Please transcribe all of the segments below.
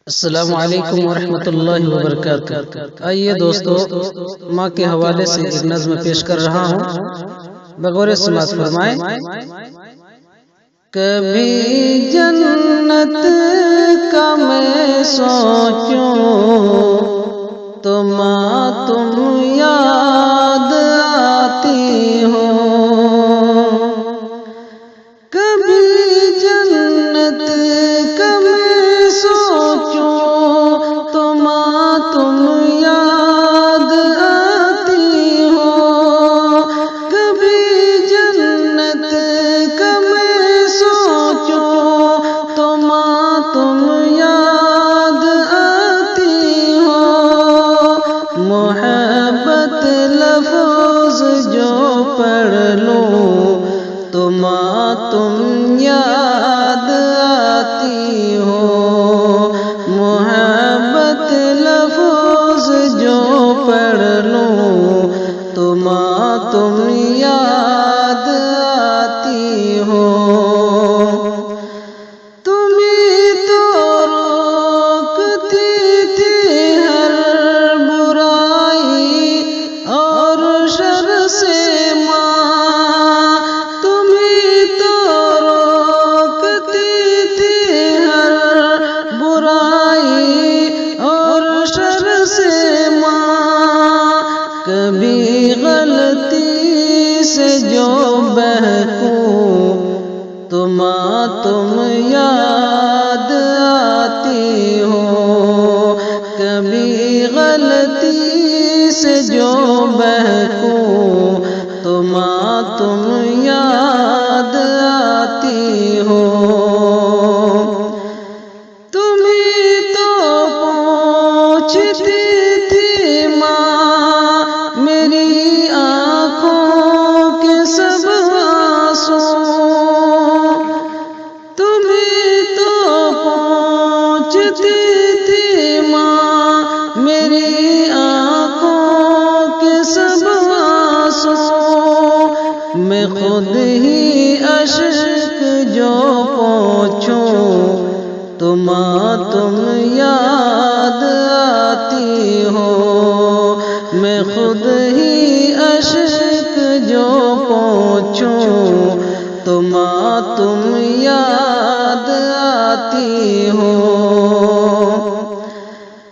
السلام علیکم ورحمۃ اللہ وبرکاتہ۔ آئیے دوستو، ماں کے حوالے سے ایک نظم پیش کر رہا ہوں، بغور سماعت فرمائیں۔ کبھی جنت کا میں سوچوں تو ماں تم یاد آتی ہو، کبھی جنت کا میں سوچوں تو ماں تم یاد آتی ہو، کبھی جنت کا میں سوچوں تو ماں تم یاد آتی ہو، محبت لفظ جو پڑھ لوں تو ماں تم یاد آتی ہو، محبت لفظ جو پڑھ لوں تو ماں تم یاد آتی ہو، تمہیں تو روکتی تھی ہر برائی اور شر سے ماں، تمہیں تو روکتی تھی ہر برائی اور شر سے ماں، کبھی غلطی سے جو بہکوں تو ماں تم یاد آتی ہو، کبھی غلطی سے جو بہکوں تو ماں تم یاد آتی ہو، تمہیں تو پوچھتی تھی ماں میری آنکھوں کے سب آنسو، تمہیں تو پوچھتی تھی ماں میری آنکھوں کے سب آنسو، میں خود ہی اشک جو پوچھوں تو ماں تم یاد آتی ہو، میں خود ہی اشک جو پوچھوں تو ماں تم یاد آتی ہو،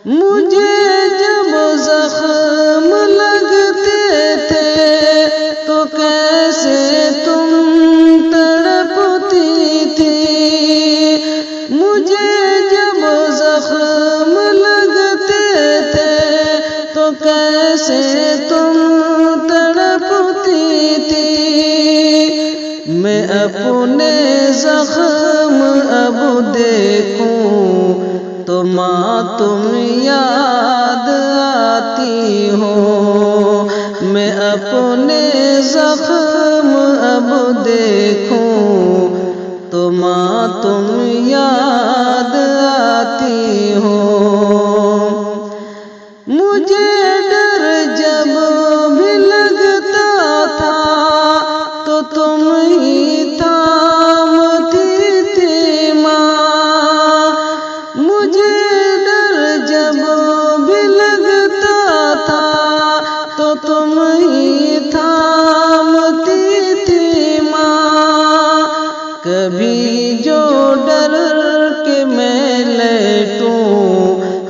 مجھے جب زخم لگتے تھے تو کیسے تم تڑپتی تھی، مجھے جب زخم لگتے تھے تو کیسے تم تڑپتی تھی، میں اپنے زخم اب دیکھوں تو ماں تم یاد آتی ہو، میں اپنے زخم اب دیکھوں تو ماں تم یاد آتی ہو، مجھے ڈر جب بھی لگتا تھا تو تم ہی تھامتی تھی ماں، مجھے ڈر جب بھی لگتا تھا تو تم ہی تھامتی تھی ماں، کبھی جو ڈر کے میں لیٹوں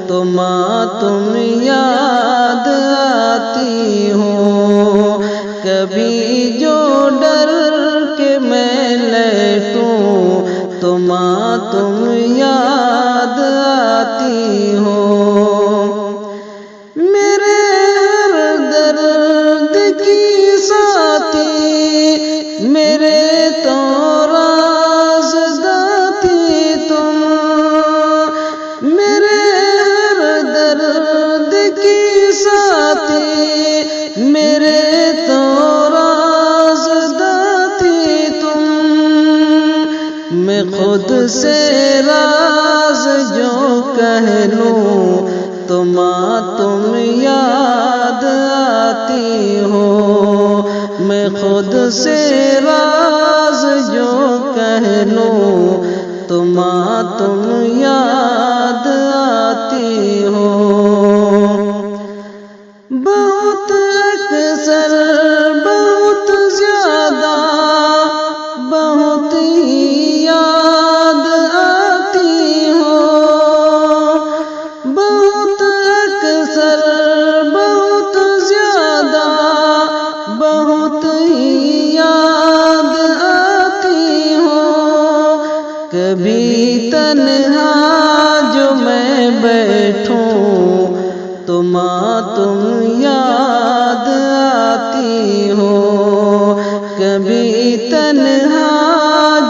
تو ماں تم یاد آتی ہو، کبھی جو ڈر کے میں لیٹوں تو ماں تم یاد آتی ہو، میرے ہر درد کی ساتھی میرے تو رازداں تھی تم، میرے ہر درد کی ساتھی میرے تو رازداں تھی تم، میں خود سے راز جو کہہ لوں تو ماں تم یاد آتی ہو، میں خود سے راز جو کہہ لوں تو ماں تم یاد تنہا جو میں بیٹھوں تو ماں تم یاد آتی ہو، کبھی تنہا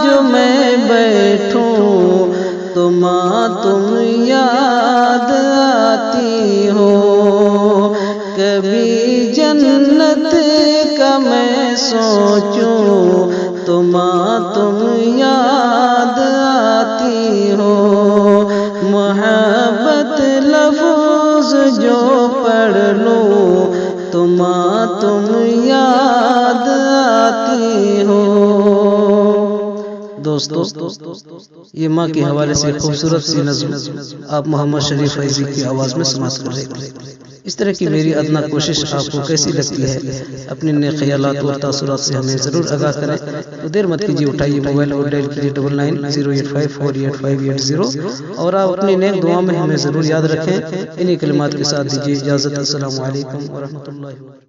جو میں بیٹھوں تو ماں تم یاد آتی ہو، کبھی جنت کا میں سوچوں تو ماں تم یاد آتی ہو، محبت لفظ جو پڑھ لوں تو ماں تم یاد آتی ہو۔ دوستو یہ ماں کے حوالے سے خوبصورت سی نظم آپ محمد شریف فیضی کی آواز میں سماعت کر رہے تھے۔ اس طرح کی میری ادنا کوشش آپ کو کیسی لگتی ہے؟ اپنے نئے خیالات اور تاثرات سے ہمیں ضرور آگاہ کریں۔ تو دیر مت کیجیے، اٹھائیے موبائل اور ڈائل کیجیے 999085488580 اور آپ اپنی نیک دعا میں ہمیں ضرور یاد رکھیں۔ انہی کلمات کے ساتھ دیجیے اجازت۔ السلام علیکم ورحمۃ اللہ۔